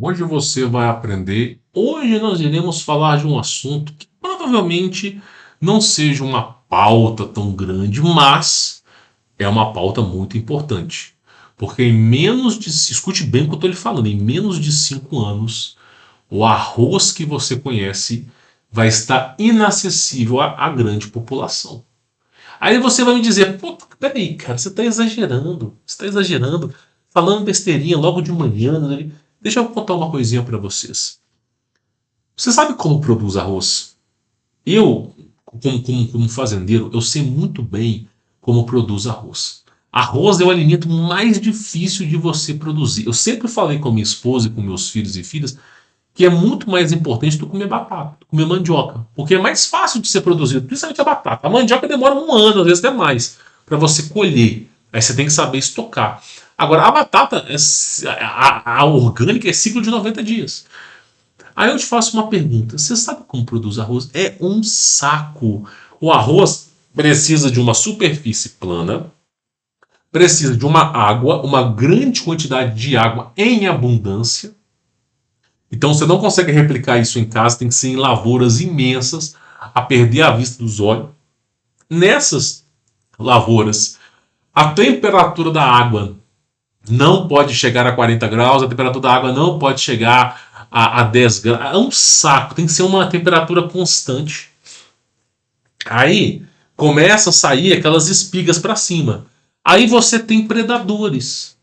Hoje você vai aprender. Hoje nós iremos falar de um assunto que provavelmente não seja uma pauta tão grande, mas é uma pauta muito importante. Porque em menos de. Escute bem o que eu estou lhe falando, em menos de 5 anos, o arroz que você conhece vai estar inacessível à grande população. Aí você vai me dizer, pô, peraí, cara, você está exagerando. Você está exagerando. Falando besteirinha logo de manhã. Né? Deixa eu contar uma coisinha para vocês. Você sabe como produz arroz? Eu, como fazendeiro, eu sei muito bem como produz arroz. Arroz é o alimento mais difícil de você produzir. Eu sempre falei com minha esposa e com meus filhos e filhas que é muito mais importante do que comer batata, do que comer mandioca. Porque é mais fácil de ser produzido, principalmente a batata. A mandioca demora um ano, às vezes até mais, para você colher. Aí você tem que saber estocar. Agora, a batata, a orgânica, é ciclo de 90 dias. Aí eu te faço uma pergunta. Você sabe como produz arroz? É um saco. O arroz precisa de uma superfície plana, precisa de uma água, uma grande quantidade de água em abundância. Então você não consegue replicar isso em casa, tem que ser em lavouras imensas, a perder a vista dos olhos. Nessas lavouras, a temperatura da água não pode chegar a 40 graus, a temperatura da água não pode chegar a 10 graus. É um saco, tem que ser uma temperatura constante. Aí começa a sair aquelas espigas para cima. Aí você tem predadores.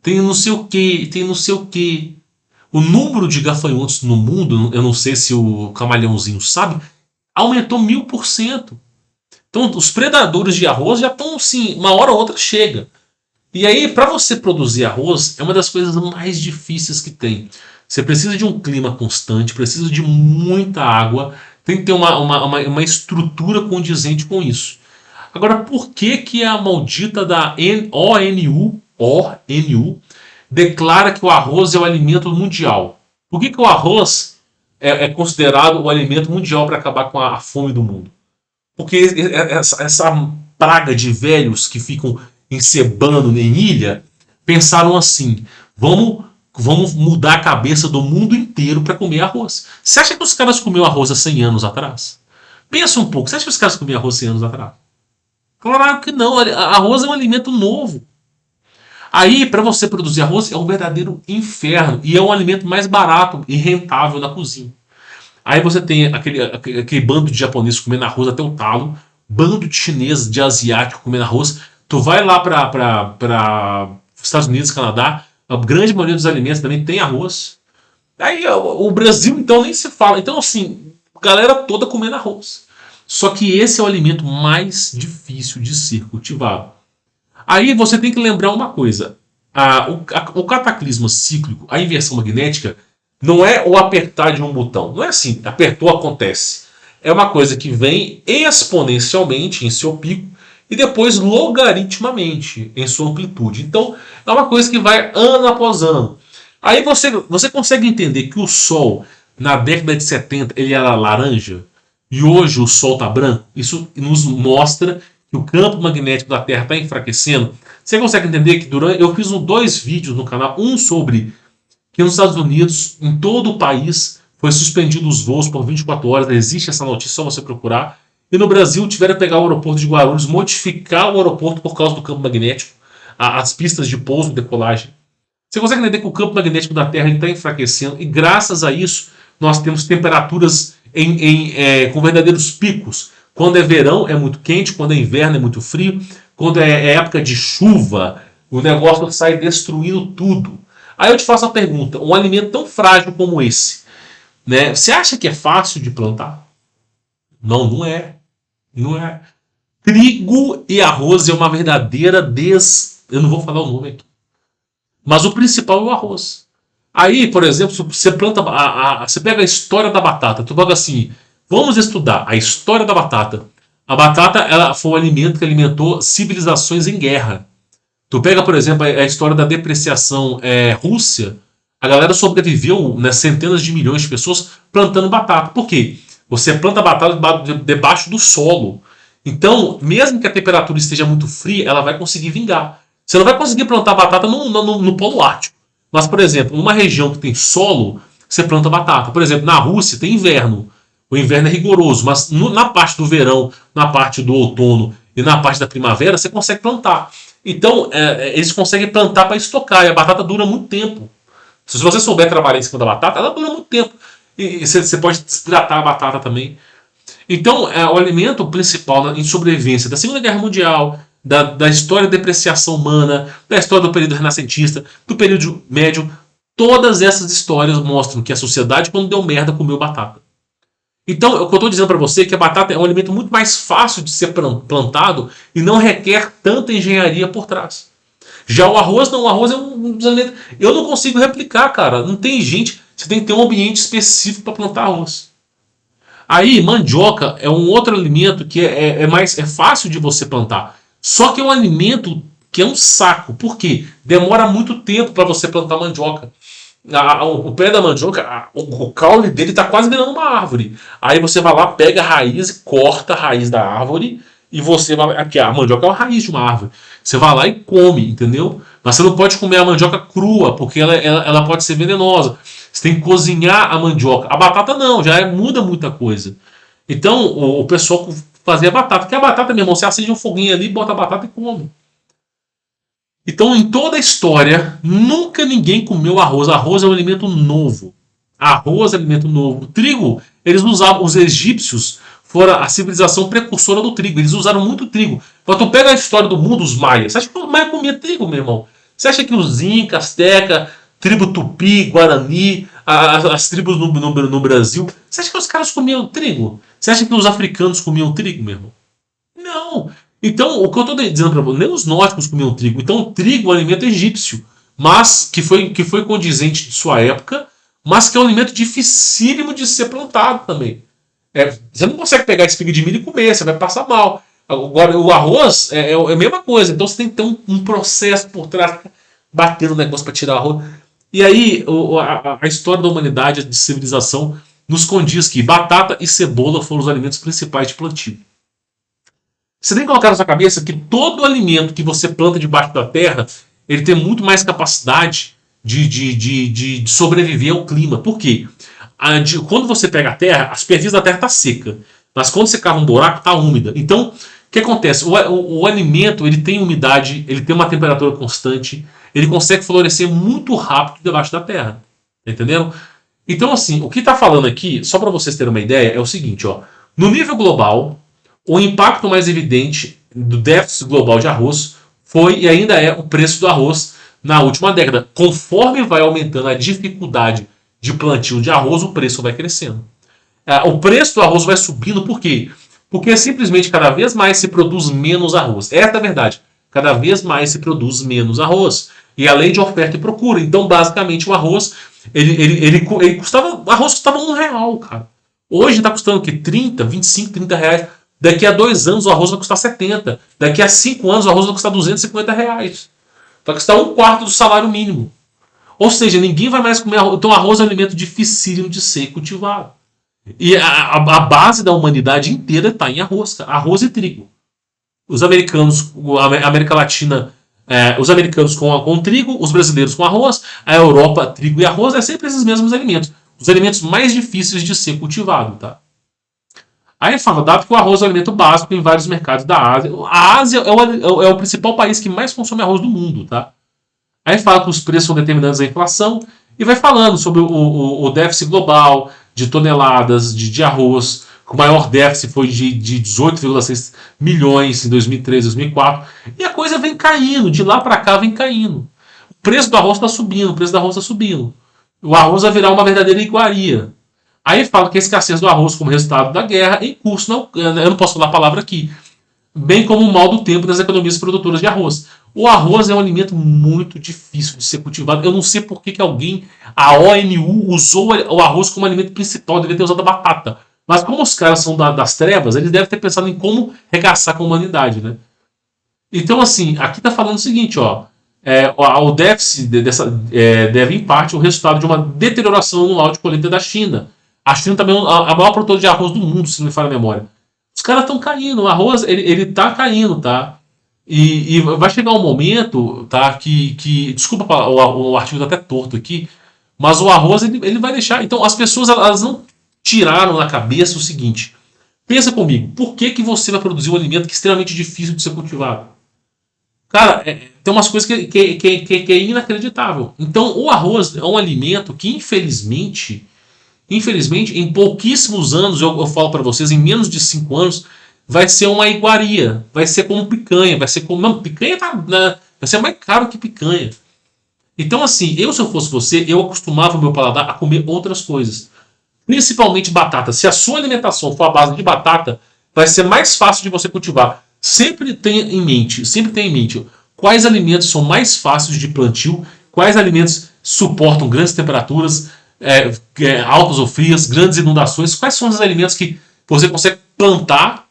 Tem não sei o que, tem não sei o que. O número de gafanhotos no mundo, eu não sei se o camaleãozinho sabe, aumentou 1000%. Então os predadores de arroz já estão assim, uma hora ou outra chega. E aí, para você produzir arroz, é uma das coisas mais difíceis que tem. Você precisa de um clima constante, precisa de muita água, tem que ter uma estrutura condizente com isso. Agora, por que a maldita da ONU declara que o arroz é o alimento mundial? Por que o arroz é considerado o alimento mundial para acabar com a fome do mundo? Porque essa praga de velhos que ficam encebando em ilha pensaram assim: vamos mudar a cabeça do mundo inteiro para comer arroz. Você acha que os caras comiam arroz há 100 anos atrás? Pensa um pouco, você acha que os caras comiam arroz 100 anos atrás? Claro que não, arroz é um alimento novo. Aí, para você produzir arroz, é um verdadeiro inferno. E é um alimento mais barato e rentável na cozinha. Aí você tem aquele bando de japoneses comendo arroz até o talo, bando de chineses, de asiático comendo arroz. Tu vai lá para Estados Unidos, Canadá, a grande maioria dos alimentos também tem arroz. Aí o Brasil, então, nem se fala. Então, assim, galera toda comendo arroz. Só que esse é o alimento mais difícil de ser cultivado. Aí você tem que lembrar uma coisa. O cataclisma cíclico, a inversão magnética, não é o apertar de um botão. Não é assim, apertou, acontece. É uma coisa que vem exponencialmente em seu pico e depois logaritmicamente em sua amplitude. Então, é uma coisa que vai ano após ano. Aí você consegue entender que o Sol, na década de 70, ele era laranja e hoje o Sol está branco? Isso nos mostra que o campo magnético da Terra está enfraquecendo. Você consegue entender que eu fiz 2 vídeos no canal, um sobre que nos Estados Unidos, em todo o país, foi suspendido os voos por 24 horas. Existe essa notícia, só você procurar. E no Brasil tiveram que pegar o aeroporto de Guarulhos, modificar o aeroporto por causa do campo magnético, as pistas de pouso e decolagem. Você consegue entender que o campo magnético da Terra está enfraquecendo e graças a isso nós temos temperaturas com verdadeiros picos. Quando é verão é muito quente, quando é inverno é muito frio, quando é época de chuva, o negócio sai destruindo tudo. Aí eu te faço a pergunta, um alimento tão frágil como esse, né, você acha que é fácil de plantar? Não, não é. Não é. Trigo e arroz é uma verdadeira eu não vou falar o nome aqui. Mas o principal é o arroz. Aí, por exemplo, você planta, você pega a história da batata, tu pega assim, vamos estudar a história da batata. A batata ela foi um alimento que alimentou civilizações em guerra. Tu pega, por exemplo, a história da depreciação Rússia, a galera sobreviveu, né, centenas de milhões de pessoas plantando batata. Por quê? Você planta batata debaixo do solo. Então, mesmo que a temperatura esteja muito fria, ela vai conseguir vingar. Você não vai conseguir plantar batata no Polo Ártico. Mas, por exemplo, numa região que tem solo, você planta batata. Por exemplo, na Rússia tem inverno. O inverno é rigoroso, mas na parte do verão, na parte do outono e na parte da primavera, você consegue plantar. Então, eles conseguem plantar para estocar, e a batata dura muito tempo. Se você souber trabalhar em cima da batata, ela dura muito tempo. E você pode desidratar a batata também. Então, o alimento principal em sobrevivência da Segunda Guerra Mundial, da história da depreciação humana, da história do período renascentista, do período médio, todas essas histórias mostram que a sociedade, quando deu merda, comeu batata. Então, o que eu estou dizendo para você é que a batata é um alimento muito mais fácil de ser plantado e não requer tanta engenharia por trás. Já o arroz, não. O arroz é um dos alimentos. Eu não consigo replicar, cara. Não tem gente. Você tem que ter um ambiente específico para plantar arroz. Aí, mandioca é um outro alimento que é fácil de você plantar. Só que é um alimento que é um saco. Por quê? Demora muito tempo para você plantar mandioca. O pé da mandioca, o caule dele está quase virando uma árvore. Aí você vai lá, pega a raiz e corta a raiz da árvore. E você vai. Aqui, a mandioca é a raiz de uma árvore. Você vai lá e come, entendeu? Mas você não pode comer a mandioca crua, porque ela pode ser venenosa. Você tem que cozinhar a mandioca. A batata não, já muda muita coisa. Então, o pessoal fazia batata. Porque a batata, meu irmão, você acende um foguinho ali, bota a batata e come. Então, em toda a história, nunca ninguém comeu arroz. Arroz é um alimento novo. Arroz é um alimento novo. O trigo, eles usavam, os egípcios foram a civilização precursora do trigo. Eles usaram muito trigo. Quando tu pega a história do mundo, os maias. Você acha que os maias comiam trigo, meu irmão? Você acha que os incas, azteca, tribo tupi, guarani, as tribos no Brasil, você acha que os caras comiam trigo? Você acha que os africanos comiam trigo, meu irmão? Não. Então, o que eu estou dizendo para você, nem os nórdicos comiam trigo. Então, o trigo é um alimento egípcio, mas que foi condizente de sua época, mas que é um alimento dificílimo de ser plantado também. Você não consegue pegar espiga de milho e comer, você vai passar mal. Agora, o arroz é a mesma coisa, então você tem que ter um processo por trás, batendo o negócio para tirar o arroz. E aí, a história da humanidade, de civilização, nos condiz que batata e cebola foram os alimentos principais de plantio. Você tem que colocar na sua cabeça que todo alimento que você planta debaixo da terra, ele tem muito mais capacidade de sobreviver ao clima. Por quê? Quando você pega a terra, a superfície da terra está seca. Mas quando você cava um buraco, está úmida. Então, o que acontece? O alimento ele tem umidade, ele tem uma temperatura constante, ele consegue florescer muito rápido debaixo da terra. Entendeu? Então, assim, o que está falando aqui, só para vocês terem uma ideia, é o seguinte, ó. No nível global, o impacto mais evidente do déficit global de arroz foi e ainda é o preço do arroz na última década. Conforme vai aumentando a dificuldade de plantio de arroz, o preço vai crescendo. O preço do arroz vai subindo, por quê? Porque simplesmente cada vez mais se produz menos arroz. Essa é a verdade. Cada vez mais se produz menos arroz. E além de oferta e procura. Então, basicamente, o arroz, ele custava. O arroz custava R$1, cara. Hoje está custando o quê? 30, 25, 30 reais. Daqui a 2 anos o arroz vai custar 70. Daqui a 5 anos o arroz vai custar R$250. Vai custar 1/4 do salário mínimo. Ou seja, ninguém vai mais comer arroz. Então, arroz é um alimento dificílimo de ser cultivado. E a base da humanidade inteira está em arroz, cara. Arroz e trigo. Os americanos, a América Latina, os americanos com trigo, os brasileiros com arroz, a Europa, trigo e arroz, é sempre esses mesmos alimentos. Os alimentos mais difíceis de ser cultivado, tá? Aí fala, dado que o arroz é um alimento básico em vários mercados da Ásia. A Ásia é o principal país que mais consome arroz do mundo, tá? Aí fala que os preços são determinantes da inflação e vai falando sobre o déficit global de toneladas de arroz. O maior déficit foi de 18,6 milhões em 2003, 2004. E a coisa vem caindo, de lá para cá vem caindo. O preço do arroz está subindo, o preço do arroz está subindo. O arroz vai virar uma verdadeira iguaria. Aí fala que a escassez do arroz como resultado da guerra em curso, eu não posso falar a palavra aqui, bem como o mal do tempo das economias produtoras de arroz. O arroz é um alimento muito difícil de ser cultivado. Eu não sei por que alguém, a ONU, usou o arroz como alimento principal, deveria ter usado a batata. Mas como os caras são das trevas, eles devem ter pensado em como regaçar com a humanidade, né? Então, assim, aqui está falando o seguinte, ó. O déficit deve, em parte, o resultado de uma deterioração anual de colheita da China. A China também é a maior produtora de arroz do mundo, se não me falha a memória. Os caras estão caindo, o arroz, ele tá caindo, tá? E vai chegar um momento, tá? Desculpa, o artigo tá até torto aqui, mas o arroz ele vai deixar. Então as pessoas elas não tiraram na cabeça o seguinte: pensa comigo, por que você vai produzir um alimento que é extremamente difícil de ser cultivado? Cara, tem umas coisas que é inacreditável. Então o arroz é um alimento que infelizmente, em pouquíssimos anos, eu falo para vocês, em menos de 5 anos, vai ser uma iguaria. Vai ser como picanha. Vai ser como. Não, picanha tá, né, vai ser mais caro que picanha. Então, assim, se eu fosse você, eu acostumava o meu paladar a comer outras coisas. Principalmente batata. Se a sua alimentação for à base de batata, vai ser mais fácil de você cultivar. Sempre tenha em mente quais alimentos são mais fáceis de plantio, quais alimentos suportam grandes temperaturas, altas ou frias, grandes inundações, quais são os alimentos que você consegue plantar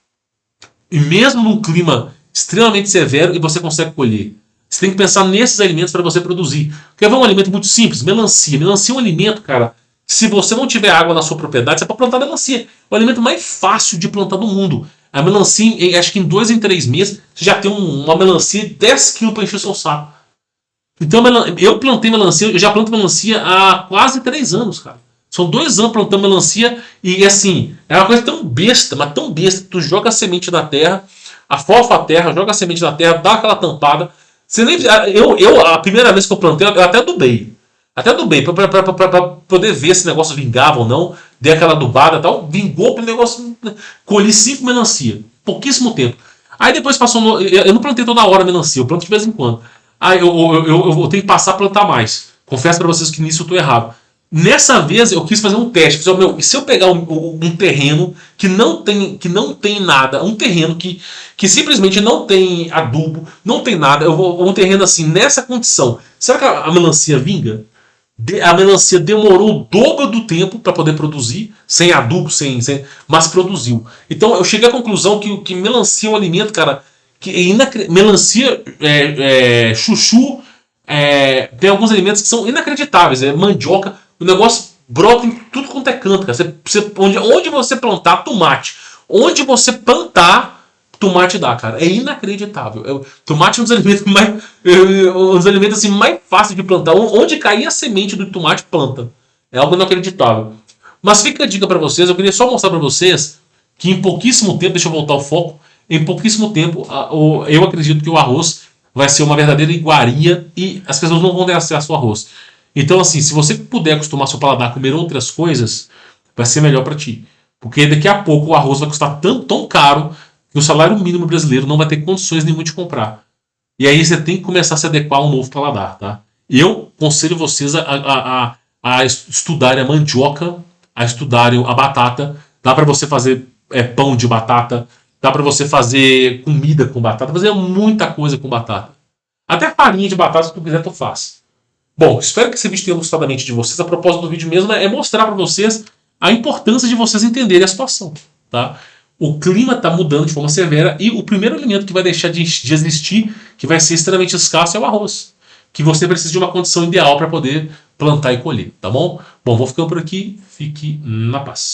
e mesmo num clima extremamente severo e você consegue colher. Você tem que pensar nesses alimentos para você produzir. Quer ver um alimento muito simples? Melancia. Melancia é um alimento, cara, se você não tiver água na sua propriedade, você pode plantar melancia. É o alimento mais fácil de plantar do mundo. A melancia, acho que em 2 em 3 meses, você já tem uma melancia de 10 quilos para encher o seu saco. Então eu plantei melancia, eu já planto melancia há quase 3 anos, cara. São 2 anos plantando melancia e assim, é uma coisa tão besta, mas tão besta, que tu joga a semente na terra, afofa a terra, joga a semente na terra, dá aquela tampada. Você nem, a primeira vez que eu plantei, eu até adubei. Até adubei, pra poder ver se o negócio vingava ou não. Dei aquela adubada e tal, vingou pro negócio. Colhi 5 melancia, pouquíssimo tempo. Aí depois passou. Eu não plantei toda hora melancia, eu planto de vez em quando. Aí eu tenho que passar a plantar mais. Confesso para vocês que nisso eu tô errado. Nessa vez eu quis fazer um teste. E se eu pegar um terreno que não tem nada, um terreno que simplesmente não tem adubo, não tem nada, um terreno assim, nessa condição, será que a melancia vinga? A melancia demorou o dobro do tempo para poder produzir, sem adubo, mas produziu. Então eu cheguei à conclusão que melancia é um alimento, cara, melancia, chuchu, tem alguns alimentos que são inacreditáveis. Mandioca, o negócio brota em tudo quanto é canto, cara. Onde você plantar tomate, onde você plantar tomate dá, cara. É inacreditável. Tomate é um dos alimentos assim, mais fáceis de plantar. Onde cair a semente do tomate, planta. É algo inacreditável. Mas fica a dica para vocês. Eu queria só mostrar para vocês que em pouquíssimo tempo, deixa eu voltar ao foco, em pouquíssimo tempo, eu acredito que o arroz vai ser uma verdadeira iguaria e as pessoas não vão ter acesso ao arroz. Então, assim, se você puder acostumar seu paladar a comer outras coisas, vai ser melhor para ti. Porque daqui a pouco o arroz vai custar tão caro que o salário mínimo brasileiro não vai ter condições nenhuma de comprar. E aí você tem que começar a se adequar a um novo paladar, tá? Eu aconselho vocês a estudarem a mandioca, a estudarem a batata. Dá para você fazer pão de batata, dá para você fazer comida com batata, fazer muita coisa com batata. Até farinha de batata, se tu quiser, tu faz. Bom, espero que esse vídeo tenha gostado da mente de vocês. A propósito do vídeo mesmo é mostrar para vocês a importância de vocês entenderem a situação, tá? O clima está mudando de forma severa e o primeiro alimento que vai deixar de existir, que vai ser extremamente escasso, é o arroz. Que você precisa de uma condição ideal para poder plantar e colher, tá bom? Bom, vou ficando por aqui. Fique na paz.